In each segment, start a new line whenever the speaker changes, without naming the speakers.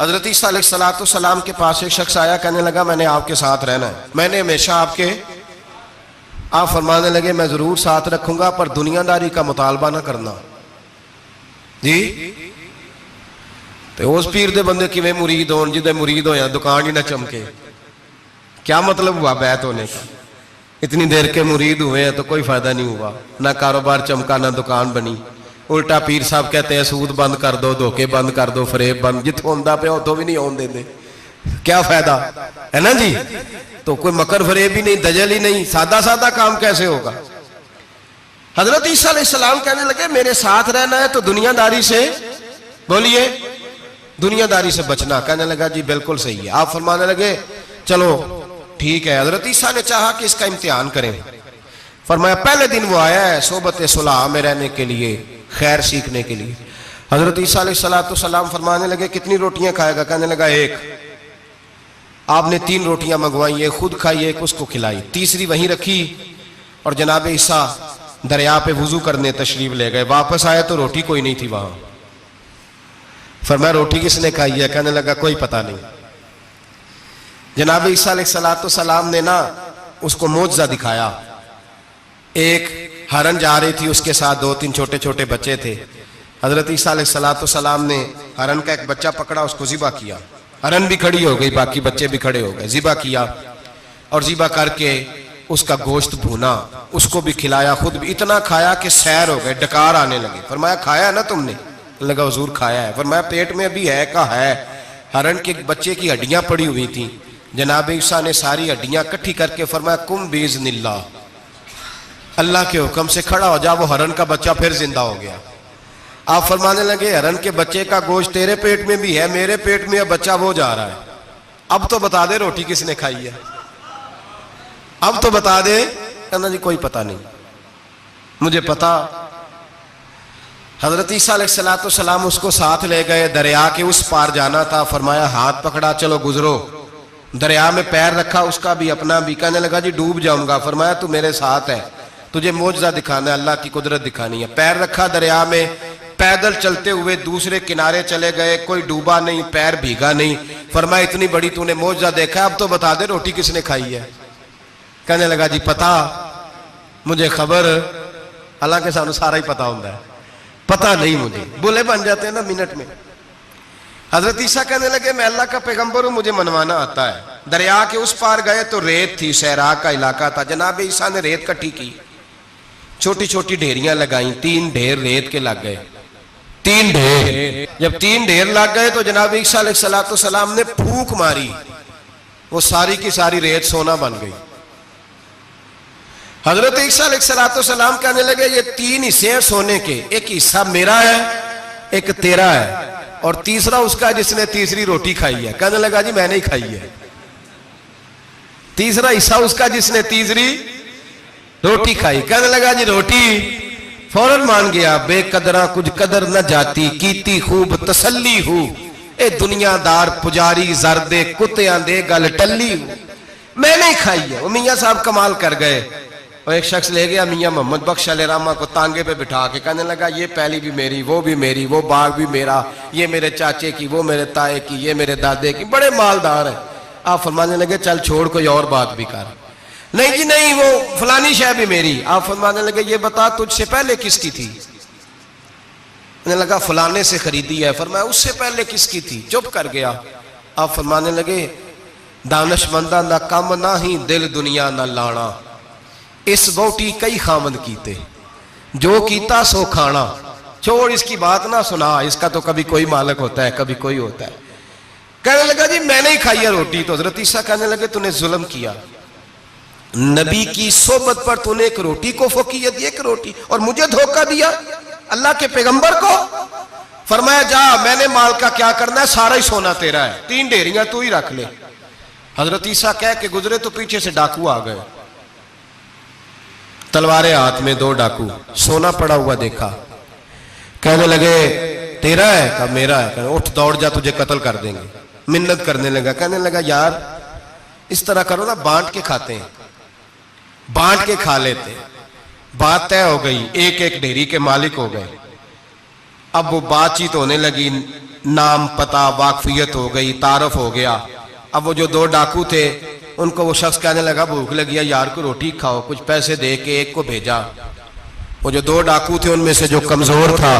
हजरत ईसा अलैहिस्सलाम के पास एक शख्स आया, कहने लगा मैंने आपके साथ रहना है, मैंने हमेशा आपके। आप फरमाने लगे मैं जरूर साथ रखूंगा पर दुनियादारी का मुतालबा ना करना जी। तो उस पीर दे बंदे किवें मुरीद होन जिदे मुरीद होया दुकान ही ना चमके। क्या मतलब हुआ बैत होने का? इतनी देर के मुरीद हुए हैं तो कोई फायदा नहीं हुआ, ना कारोबार चमका ना दुकान बनी। उल्टा पीर साहब कहते हैं सूद बंद कर दो, धोखे बंद कर दो, फरेब बंद, जित होंदा पे उतो भी नहीं होने देते। क्या फायदा है ना जी। तो कोई मकर फरेब ही नहीं, दजल ही नहीं, सादा सादा काम कैसे होगा। हजरत ईसा अलैहिस्सलाम कहने लगे मेरे साथ रहना है तो दुनियादारी से, बोलिए, दुनियादारी से बचना। कहने लगा जी बिल्कुल सही है। आप फरमाने लगे चलो ठीक है। हजरत ईसा ने चाहा कि इसका इम्तिहान करें। फरमाया पहले दिन वो आया है सोबत सुलह में रहने के लिए, खैर सीखने के लिए। हजरत ईसा अलैहिस्सलाम फरमाने लगे कितनी रोटियां खाएगा? कहने लगा एक। आपने 3 रोटियां मंगवाई, एक खुद खाई, एक उसको खिलाई, तीसरी वहीं रखी और जनाब ईसा दरिया पे वुजू करने तशरीफ ले गए। वापस आए तो रोटी कोई नहीं थी वहां। फरमाया रोटी किसने खाई है? कहने लगा कोई पता नहीं। जनाब ईसा अलैहिस्सलाम ने ना उसको मोजज़ा दिखाया। एक हरन जा रही थी, उसके साथ 2-3 छोटे छोटे बच्चे थे। हजरत ईसा अलैहिस्सलाम ने हरन का एक बच्चा पकड़ा, उसको ज़िबा किया। हरन भी खड़ी हो गई, बाकी बच्चे भी खड़े हो गए। ज़िबा किया और ज़िबा करके उसका गोश्त भूना, उसको भी खिलाया, खुद भी इतना खाया कि सैर हो गए, डकार आने लगे। फरमाया खाया ना तुमने? लगा हुजूर खाया है। फरमाया पेट में अभी है का है? हरन के बच्चे की हड्डियां पड़ी हुई थी। जनाब ईसा ने सारी हड्डियां इकट्ठी करके फरमाया कुम बिइज़्निल्लाह, अल्लाह के हुक्म से खड़ा हो जा। वो हरन का बच्चा फिर जिंदा हो गया। आप फरमाने लगे हरन के बच्चे का गोश्त तेरे पेट में भी है, मेरे पेट में बच्चा वो जा रहा है। अब तो बता दे रोटी किसने खाई है, अब तो बता दे। कहना जी कोई पता नहीं, मुझे पता। हजरत ईसा अलैहिस्सलाम उसको साथ ले गए, दरिया के उस पार जाना था। फरमाया हाथ पकड़ा चलो गुजरो। दरिया में पैर रखा, उसका भी अपना भी। कहने लगा जी डूब जाऊंगा। फरमाया तू मेरे साथ है, तुझे मोजज़ा दिखाना है, अल्लाह की कुदरत दिखानी है। पैर रखा दरिया में, पैदल चलते हुए दूसरे किनारे चले गए। कोई डूबा नहीं, पैर भीगा नहीं। फरमाया इतनी बड़ी तूने मोजज़ा देखा, अब तो बता दे रोटी किसने खाई है? कहने लगा जी पता, मुझे खबर। हालांकि सानू सारा ही पता होता है, पता नहीं मुझे। बुले बन जाते हैं ना मिनट में। हजरत ईसा कहने लगे मैं अल्लाह का पैगंबर हूं, मुझे मनवाना आता है। दरिया के उस पार गए तो रेत थी, सहरा का इलाका था। जनाब ईसा ने रेत इकट्ठी की, छोटी छोटी ढेरियां लगाई। 3 ढेर रेत के लग गए, 3 ढेर। जब 3 ढेर लग गए तो जनाब ईसा अलैहिस्सलाम ने फूंक मारी, वो सारी की सारी रेत सोना बन गई। हजरत ईसा अलैहिस्सलाम कहने लगे ये 3 हिस्से हैं सोने के, एक हिस्सा मेरा है, एक तेरा है और तीसरा उसका जिसने तीसरी रोटी खाई है। कहने लगा जी मैंने ही खाई है। तीसरा हिस्सा उसका जिसने तीसरी रोटी खाई। कहने लगा जी रोटी। फौरन मान गया। बेकदरा कुछ कदर न जाती, कीती खूब तसल्ली हूं, ए दुनियादार पुजारी जरदे कुत्तियां दे गल टल्ली हूं, मैंने ही खाई है। वो मियाँ साहब कमाल कर गए। और एक शख्स ले गया मियाँ मोहम्मद बख्श अलैहिर्रहमा को, तांगे पे बिठा के कहने लगा ये पहली भी मेरी, वो भी मेरी, वो बाग भी मेरा, ये मेरे चाचे की, वो मेरे ताए की, ये मेरे दादे की, बड़े मालदार है। आप फरमाने लगे चल छोड़ कोई और बात भी कर। नहीं जी नहीं, वो फलानी शय भी मेरी। आप फरमाने लगे ये बता तुझसे पहले किसकी थी? कहने लगा फलाने से खरीदी है। फरमाया उससे पहले किसकी थी? चुप कर गया। आप फरमाने लगे दानशमंदा ना कम ना ही दिल दुनिया ना लाना, इस वोटी कई खामद कीते, जो कीता सो खाना। छोड़ इसकी बात ना सुना, इसका तो कभी कोई मालिक होता है, कभी कोई होता है। कहने लगा जी मैंने ही खाई है रोटी। तो हजरत ईसा कहने लगे तूने जुल्म किया, नबी की सोबत पर तूने एक रोटी को फौकियत दी, एक रोटी, और मुझे धोखा दिया अल्लाह के पैगंबर को। फरमाया जा मैंने माल का क्या करना है, सारा ही सोना तेरा है, 3 ढेरियां तू ही रख ले। हजरत ईसा कह के गुजरे तो पीछे से डाकू आ गए, तलवारें हाथ में, 2 डाकू, सोना पड़ा हुआ देखा। कहने लगे तेरा है? कहा मेरा है। कहने उठ दौड़ जा तुझे कत्ल कर देंगे। मिन्नत करने लगा। कहने लगा यार इस तरह करो ना, बांट के खाते हैं, बांट के खा लेते। बात तय हो गई, एक एक ढेरी के मालिक हो गए। अब वो बातचीत होने लगी, नाम पता वाकफियत हो गई, तारफ हो गया। अब वो जो दो डाकू थे उनको वो शख्स कहने लगा भूख लगी है यार, को रोटी खाओ। कुछ पैसे दे के एक को भेजा। वो जो दो डाकू थे उनमें से जो कमजोर था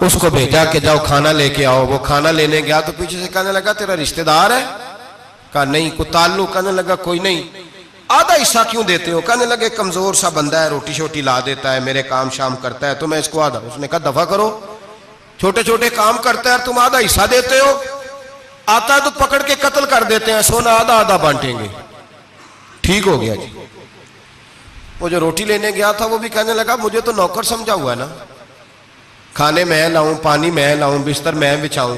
उसको भेजा कि जाओ खाना लेके आओ। वो खाना लेने गया तो पीछे से कहने लगा तेरा रिश्तेदार है? कहा नहीं। कोई ताल्लुक? कहने लगा कोई नहीं। आधा हिस्सा क्यों देते हो? कहने लगे कमजोर सा बंदा है, रोटी शोटी ला देता है, मेरे काम शाम करता है, तो मैं इसको आधा। उसने कहा दफा करो, छोटे छोटे काम करता है तुम आधा हिस्सा देते हो, आता है तो पकड़ के कत्ल कर देते हैं, सोना आधा आधा बांटेंगे। ठीक हो गया जी। वो जो रोटी लेने गया था वो भी कहने लगा मुझे तो नौकर समझा हुआ है ना, खाने मैं लाऊं, पानी मैं लाऊं, बिस्तर मैं बिछाऊं,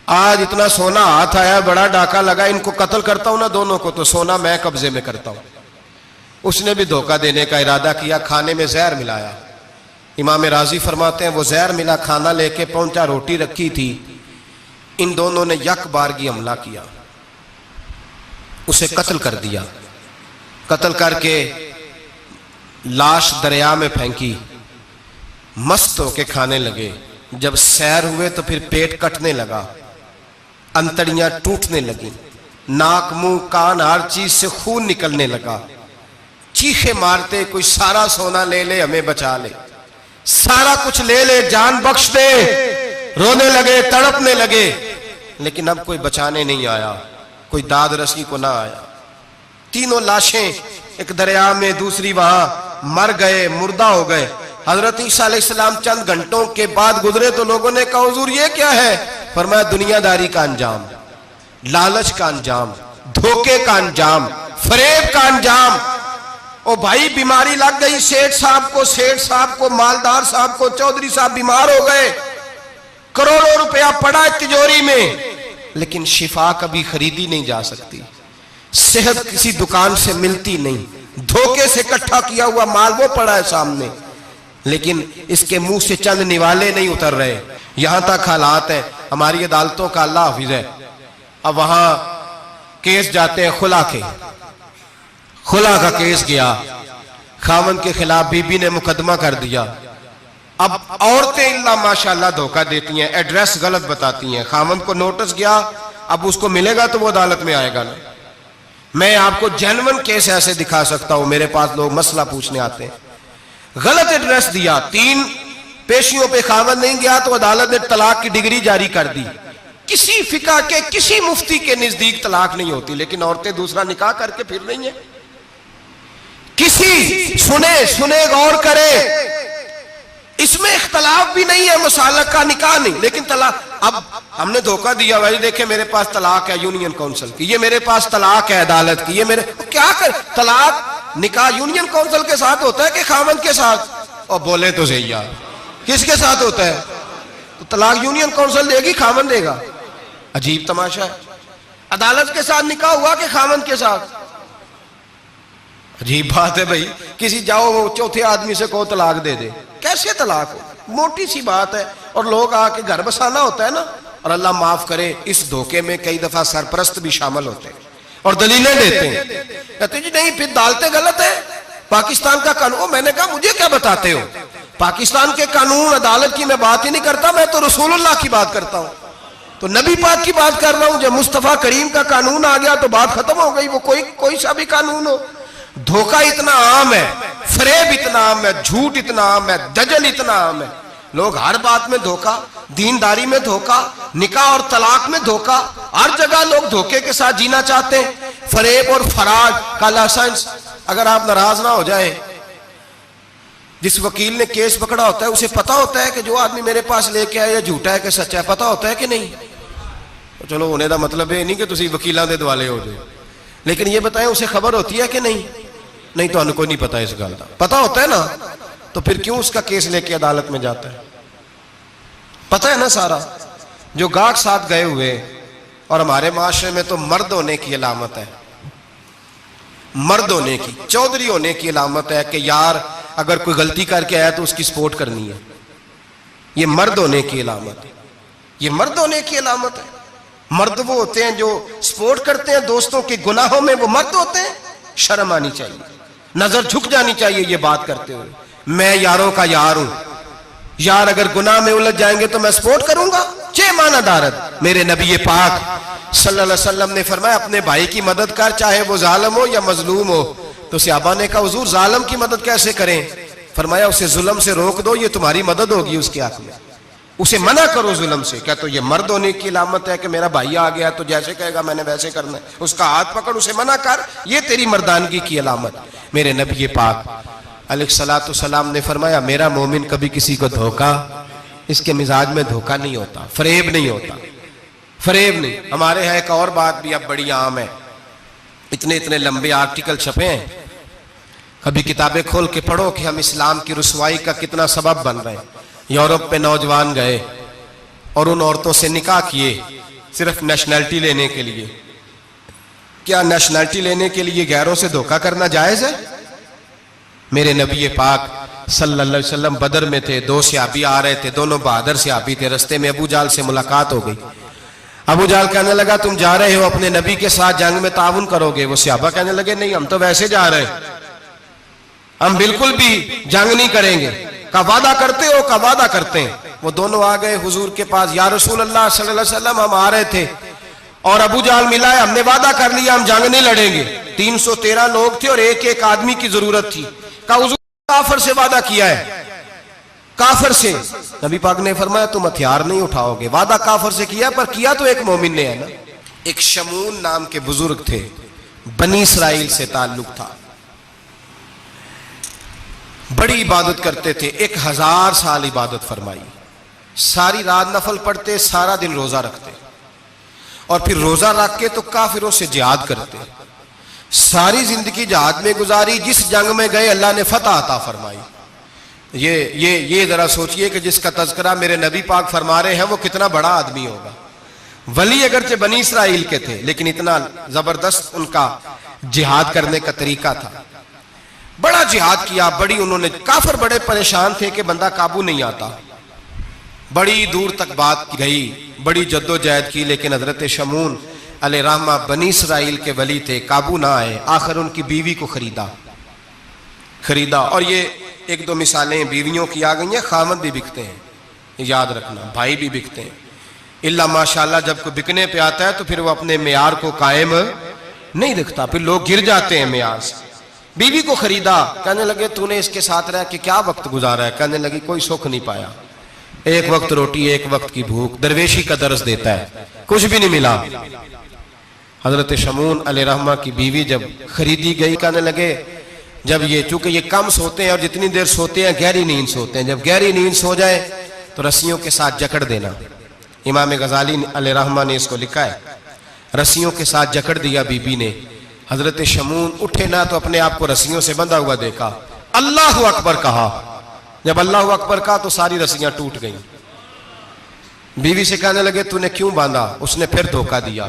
आज इतना सोना हाथ आया, बड़ा डाका लगा, इनको कत्ल करता हूं ना दोनों को, तो सोना मैं कब्जे में करता हूं। उसने भी धोखा देने का इरादा किया, खाने में जहर मिलाया। इमाम राजी फरमाते हैं वो जहर मिला खाना लेके पहुंचा, रोटी रखी थी, इन दोनों ने यक बारगी हमला किया, उसे कत्ल कर दिया। कत्ल करके लाश दरिया में फेंकी, मस्त होके खाने लगे। जब सैर हुए तो फिर पेट कटने लगा, अंतड़ियां टूटने लगी, नाक मुंह कान हर चीज से खून निकलने लगा। चीखे मारते कोई सारा सोना ले ले, हमें बचा ले, सारा कुछ ले ले, जान बख्श दे। रोने लगे, तड़पने लगे, लेकिन अब कोई बचाने नहीं आया, कोई दाद रसी को ना आया। तीनों लाशें एक दरिया में, दूसरी वहां, मर गए, मुर्दा हो गए। हजरत ईसा अलैहिस्सलाम चंद घंटों के बाद गुजरे तो लोगों ने कहा हुजूर ये क्या है? फरमाया दुनियादारी का अंजाम, लालच का अंजाम, धोखे का अंजाम, फरेब का अंजाम। ओ भाई बीमारी लग गई सेठ साहब को, मालदार साहब को, चौधरी साहब बीमार हो गए, करोड़ों रुपया पड़ा तिजोरी में, लेकिन शिफा कभी खरीदी नहीं जा सकती, सेहत किसी दुकान से मिलती नहीं, धोखे से इकट्ठा किया हुआ माल वो पड़ा है सामने, लेकिन इसके मुंह से चंद निवाले नहीं उतर रहे। यहां तक हालात है, हमारी अदालतों का अल्लाह हाफिज है, अब वहां केस जाते हैं खुला के, खुला का केस गया, खामन के खिलाफ बीबी ने मुकदमा कर दिया। अब औरतें इल्ला माशाल्लाह धोखा देती हैं, एड्रेस गलत बताती हैं, खामन को नोटिस गया, अब उसको मिलेगा तो वो अदालत में आएगा ना। मैं आपको जेन्युइन केस ऐसे दिखा सकता हूं, मेरे पास लोग मसला पूछने आते हैं, गलत एड्रेस दिया, 3 पेशियों पे खामन नहीं गया तो अदालत ने तलाक की डिग्री जारी कर दी। किसी फिका के किसी मुफ्ती के नजदीक तलाक नहीं होती, लेकिन औरतें दूसरा निकाह करके फिर रही हैं। किसी सुने गौर करे, इसमें इख्तलाफ भी नहीं है, मुसालक का निकाह नहीं, लेकिन तलाक। अब हमने धोखा दिया, भाई देखे मेरे पास तलाक है यूनियन काउंसिल की, ये मेरे पास तलाक है अदालत की, ये मेरे क्या कर, तलाक निकाह यूनियन काउंसिल के साथ होता है कि खामन के साथ? और बोले तो सही यार, किसके साथ होता है? तो तलाक यूनियन काउंसिल देगी, खामन देगा? अजीब तमाशा है। अदालत के साथ निकाह हुआ कि खामन के साथ? अजीब बात है भाई। किसी जाओ चौथे आदमी से कहो तलाक दे दे, कैसे तलाक हो? मोटी सी बात है। और लोग आके घर बसाना होता है ना, और अल्लाह माफ करे इस धोखे में कई दफा सरपरस्त भी शामिल होते हैं और दलीलें देते हैं, कहते जी नहीं फिर दालते गलत है, पाकिस्तान का कानून। मैंने कहा मुझे क्या बताते हो, पाकिस्तान के कानून अदालत की मैं बात ही नहीं करता, मैं तो रसूलुल्लाह की बात करता हूं, तो नबी पाक की बात कर रहा हूं। जब मुस्तफा करीम का कानून आ गया तो बात खत्म हो गई, वो कोई सा भी कानून हो। धोखा इतना आम है, फरेब इतना आम है, झूठ इतना आम है, दजल इतना आम है, लोग हर बात में धोखा, दीनदारी में धोखा, निकाह और तलाक में धोखा, हर जगह लोग धोखे के साथ जीना चाहते हैं। फरेब और फराड का लाइसेंस, अगर आप नाराज ना हो जाए, जिस वकील ने केस पकड़ा होता है उसे पता होता है कि जो आदमी मेरे पास लेके आया झूठा है कि सच्चा है, पता होता है कि नहीं? तो चलो होने का मतलब ये नहीं कि तुम वकीलों के दुआले हो जाए, लेकिन ये बताएं उसे खबर होती है कि नहीं? नहीं तो हमको नहीं पता इस गल का, पता होता है ना, तो फिर क्यों उसका केस लेके अदालत में जाता है? पता है ना सारा। जो गाहक साथ गए हुए, और हमारे माशरे में तो मर्द होने की अलामत है, मर्द होने की, चौधरी होने की अलामत है कि यार अगर कोई गलती करके आया तो उसकी सपोर्ट करनी है, ये मर्द होने की अलामत है, ये मर्द होने की अलामत है। मर्द वो होते हैं जो सपोर्ट करते हैं दोस्तों के गुनाहों में, वो मर्द होते हैं। शर्म आनी चाहिए, नजर झुक जानी चाहिए ये बात करते हुए। मैं यारों का यार हूं, यार अगर गुनाह में उलझ जाएंगे तो मैं सपोर्ट करूंगा? चे माना दारद। मेरे नबी पाक सल्लल्लाहु अलैहि वसल्लम ने फरमाया अपने भाई की मदद कर, चाहे वो जालिम हो या मजलूम हो। तो सहाबा ने कहा हुजूर जालिम की मदद कैसे करें? फरमाया उसे जुल्म से रोक दो, ये तुम्हारी मदद होगी उसके हक में। उसे मना करो जुल्म से। क्या तो ये मर्द होने की अलामत है कि मेरा भाई आ गया तो जैसे कहेगा मैंने वैसे करना है? उसका हाथ पकड़ उसे मना कर, ये तेरी मर्दानगी की अलामत। मेरे नबी पाक अलैहिस्सलातु सलाम ने फरमाया मेरा मोमिन कभी किसी को धोखा, इसके मिजाज में धोखा नहीं होता, फरेब नहीं होता, फरेब नहीं। हमारे यहाँ एक और बात भी अब बड़ी आम है, इतने इतने लंबे आर्टिकल छपे हैं, कभी किताबें खोल के पढ़ो कि हम इस्लाम की रुसवाई का कितना सबब बन रहे हैं। यूरोप पे नौजवान गए और उन औरतों से निकाह किए सिर्फ नेशनैलिटी लेने के लिए। क्या नेशनैलिटी लेने के लिए गैरों से धोखा करना जायज है? मेरे नबी पाक सल्लल्लाहु अलैहि वसल्लम बदर में थे, दो सहाबी आ रहे थे, दोनों बहादुर सहाबी थे। रस्ते में अबू जाल से मुलाकात हो गई। अबू जाल कहने लगा तुम जा रहे हो अपने नबी के साथ जंग में ताउन करोगे? वो सहाबा कहने लगे नहीं, हम तो वैसे जा रहे हैं, हम बिल्कुल भी जंग नहीं करेंगे। का वादा करते हो? का वादा करते हैं। वो दोनों आ गए हुजूर के पास, या रसूल अल्लाह सल्लल्लाहु अलैहि वसल्लम हम आ रहे थे और अबू जाल मिला है, हमने वादा कर लिया हम जंग नहीं लड़ेंगे। 313 लोग थे और एक एक आदमी की जरूरत थी। का हुजूर काफिर से वादा किया है, काफिर से। नबी पाक ने फरमाया तुम हथियार नहीं उठाओगे। वादा काफिर से किया, पर किया तो एक मोमिन ने है ना। एक शमून नाम के बुजुर्ग थे, बनी इसराइल से ताल्लुक था, बड़ी इबादत करते थे, 1000 साल इबादत फरमाई, सारी रात नफल पढ़ते, सारा दिन रोजा रखते और फिर रोजा रख के तो काफिरों से जिहाद करते। सारी जिंदगी जिहाद में गुजारी, जिस जंग में गए अल्लाह ने फतह अता फरमाई। ये जरा सोचिए कि जिसका तज़किरा मेरे नबी पाक फरमा रहे हैं वो कितना बड़ा आदमी होगा। वली अगरचे बनी इसराइल के थे, लेकिन इतना जबरदस्त उनका जिहाद करने का तरीका था। बड़ा जिहाद किया, बड़ी उन्होंने, काफिर बड़े परेशान थे कि बंदा काबू नहीं आता। बड़ी दूर तक बात गई, बड़ी जद्दोजहद की, लेकिन हजरत शमून अलैहिर्रहमा बनी इसराइल के वली थे, काबू ना आए। आखिर उनकी बीवी को खरीदा। और ये एक दो मिसालें बीवियों की आ गई हैं, खामद भी बिकते हैं, याद रखना, भाई भी बिकते हैं। इल्ला माशाल्लाह जब कोई बिकने पे आता है तो फिर वो अपने मेयार को कायम नहीं दिखता, फिर लोग गिर जाते हैं मेयार से। बीवी को खरीदा, कहने लगे तूने इसके साथ रह के क्या वक्त गुजारा है? कहने लगी कोई सुख नहीं पाया, एक वक्त रोटी एक वक्त की भूख, दरवेशी का दर्स देता है, कुछ भी नहीं मिला। हजरत शमून अलैहिर्रहमा की बीवी जब खरीदी गई, कहने लगे जब ये, चूंकि ये कम सोते हैं और जितनी देर सोते हैं गहरी नींद सोते हैं, जब गहरी नींद सो जाए तो रस्सियों के साथ जकड़ देना। इमाम गजाली अलैहिर्रहमा ने इसको लिखा है, रस्सियों के साथ जकड़ दिया बीबी ने। हजरत शमून उठे ना तो अपने आप को रस्सियों से बंधा हुआ देखा, अल्लाह अकबर कहा। जब अल्लाह अकबर कहा तो सारी रस्सियां टूट गईं। बीवी से कहने लगे तूने क्यों बांधा? उसने फिर धोखा दिया।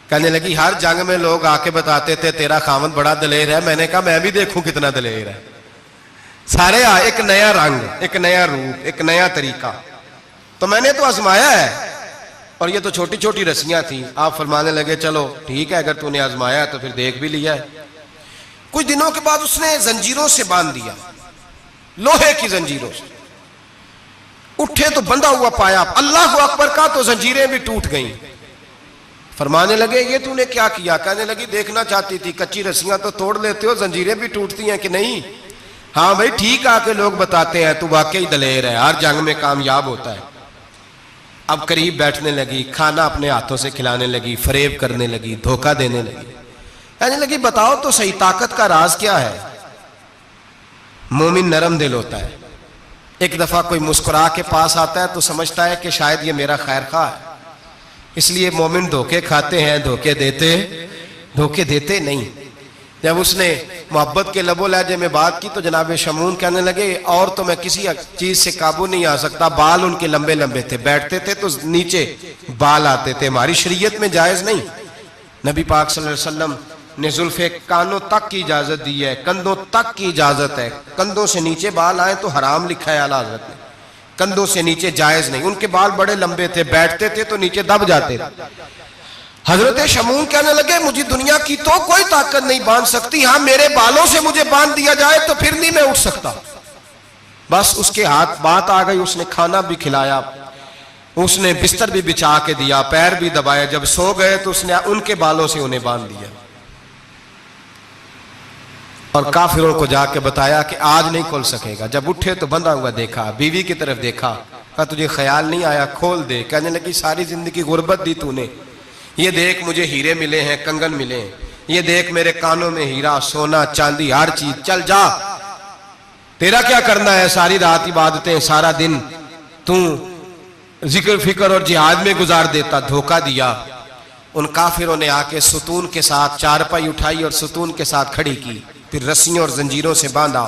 कहने लगी हर जंग में लोग आके बताते थे तेरा खामद बड़ा दलेर है, मैंने कहा मैं भी देखूं कितना दलेर है। सारे एक नया रंग, एक नया रूप, एक नया तरीका, तो मैंने तो आजमाया है। और ये तो छोटी छोटी रस्सियां थी। आप फरमाने लगे चलो ठीक है, अगर तूने आजमाया है तो फिर देख भी लिया है। कुछ दिनों के बाद उसने जंजीरों से बांध दिया, लोहे की जंजीरों से। उठे तो बंधा हुआ पाया, अल्लाह अकबर का तो जंजीरें भी टूट गईं। फरमाने लगे ये तूने क्या किया? कहने लगी देखना चाहती थी, कच्ची रस्सियां तो तोड़ लेते हो, जंजीरें भी टूटती हैं कि नहीं? हाँ भाई ठीक आके लोग बताते हैं तू वाकई दलेर है, हर जंग में कामयाब होता है। अब करीब बैठने लगी, खाना अपने हाथों से खिलाने लगी, फरेब करने लगी, धोखा देने लगी। कहने लगी बताओ तो सही ताकत का राज क्या है? मोमिन नरम दिल होता है। एक दफा कोई मुस्कुरा के पास आता है तो समझता है कि शायद ये मेरा खैर खा है, इसलिए मोमिन धोखे खाते हैं, धोखे देते नहीं। जब उसने मोहब्बत के लबो लहजे में बात की तो जनाब शमून कहने लगे और तो मैं किसी चीज से काबू नहीं आ सकता। बाल उनके लंबे लंबे थे, बैठते थे तो नीचे बाल आते थे, हमारी शरीयत में जायज नहीं। नबी पाक सल्लल्लाहु अलैहि वसल्लम ने जुल्फे कानों तक की इजाजत दी है, कंधों तक की इजाजत है। कंधों से नीचे बाल आए तो हराम लिखा है आला हज़रत ने, कंधों से नीचे जायज नहीं। उनके बाल बड़े लंबे थे, बैठते थे तो नीचे दब जाते थे। हजरत शमून कहने लगे मुझे दुनिया की तो कोई ताकत नहीं बांध सकती, हाँ मेरे बालों से मुझे बांध दिया जाए तो फिर नहीं मैं उठ सकता। बस उसके हाथ बात आ गई, उसने खाना भी खिलाया, उसने बिस्तर भी बिछा के दिया, पैर भी दबाए। जब सो गए तो उसने उनके बालों से उन्हें बांध दिया और काफिरों को जाके बताया कि आज नहीं खोल सकेगा। जब उठे तो बंधा हुआ देखा, बीवी की तरफ देखा, कहा तुझे ख्याल नहीं आया खोल दे। कहने लगी सारी जिंदगी गुर्बत दी तूने, ये देख मुझे हीरे मिले हैं, कंगन मिले हैं, ये देख मेरे कानों में हीरा सोना चांदी हर चीज, चल जा, तेरा क्या करना है, सारी रात इबादतें, सारा दिन तू जिक्र फिक्र और जिहाद में गुजार देता। धोखा दिया। उन काफिरों ने आके सुतून के साथ चारपाई उठाई और सुतून के साथ खड़ी की, फिर रस्सियों और जंजीरों से बांधा।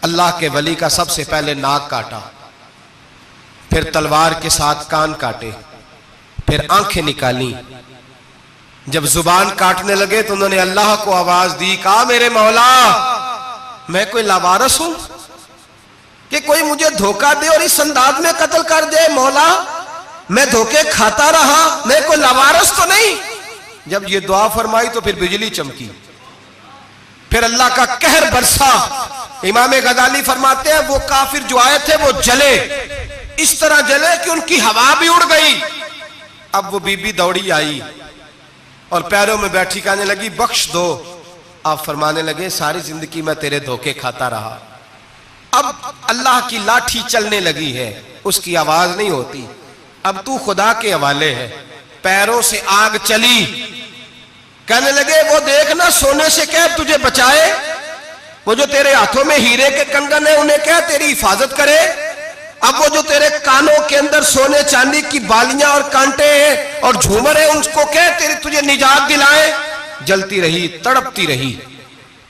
अल्लाह के वली का सबसे पहले नाक काटा, फिर तलवार के साथ कान काटे, फिर आंखें निकाली। जब जुबान काटने लगे तो उन्होंने अल्लाह को आवाज दी, कहा मेरे मौला मैं कोई लावारस हूं कि कोई मुझे धोखा दे और इस अंदाज में कत्ल कर दे। मौला मैं धोखे खाता रहा, मैं कोई लावारस तो नहीं। जब ये दुआ फरमाई तो फिर बिजली चमकी, फिर अल्लाह का कहर बरसा। इमाम गजाली फरमाते हैं वो काफिर जो आए थे वो जले, इस तरह जले कि उनकी हवा भी उड़ गई। अब वो बीबी दौड़ी आई और पैरों में बैठी कहने लगी बख्श दो। आप फरमाने लगे सारी जिंदगी मैं तेरे धोखे खाता रहा, अब अल्लाह की लाठी चलने लगी है, उसकी आवाज नहीं होती, अब तू खुदा के हवाले है। पैरों से आग चली। कहने लगे वो देखना सोने से कह तुझे बचाए, वो जो तेरे हाथों में हीरे के कंगन है उन्हें कह तेरी हिफाजत करे, अब वो जो तेरे कानों के अंदर सोने चांदी की बालियां और कांटे हैं और झूमर है उनको कह तेरी तुझे निजात दिलाए। जलती रही, तड़पती रही,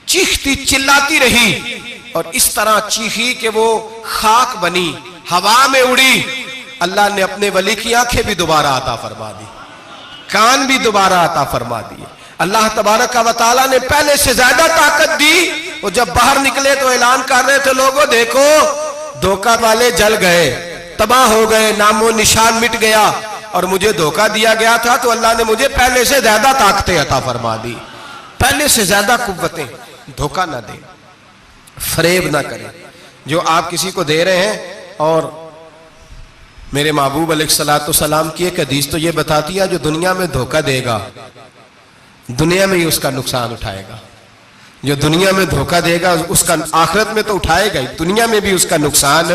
चीखती चिल्लाती रही और इस तरह चीखी कि वो खाक बनी, हवा में उड़ी। अल्लाह ने अपने वली की आंखें भी दोबारा अता फरमा दी, कान भी दोबारा अता फरमा दिए। अल्लाह तबारक व तआला ने पहले से ज्यादा ताकत दी। वो जब बाहर निकले तो ऐलान कर रहे थे लोगों देखो धोखा वाले जल गए, तबाह हो गए, नामो निशान मिट गया और मुझे धोखा दिया गया था तो अल्लाह ने मुझे पहले से ज्यादा ताकतें अता फरमा दी, पहले से ज्यादा कुव्वतें। धोखा ना दे, फरेब ना करें जो आप किसी को दे रहे हैं। और मेरे महबूब अलैहिस्सलातु सलाम की एक हदीस तो ये बताती है जो दुनिया में धोखा देगा दुनिया में ही उसका नुकसान उठाएगा, जो दुनिया में धोखा देगा उसका आखिरत में तो उठाएगा ही, दुनिया में भी उसका नुकसान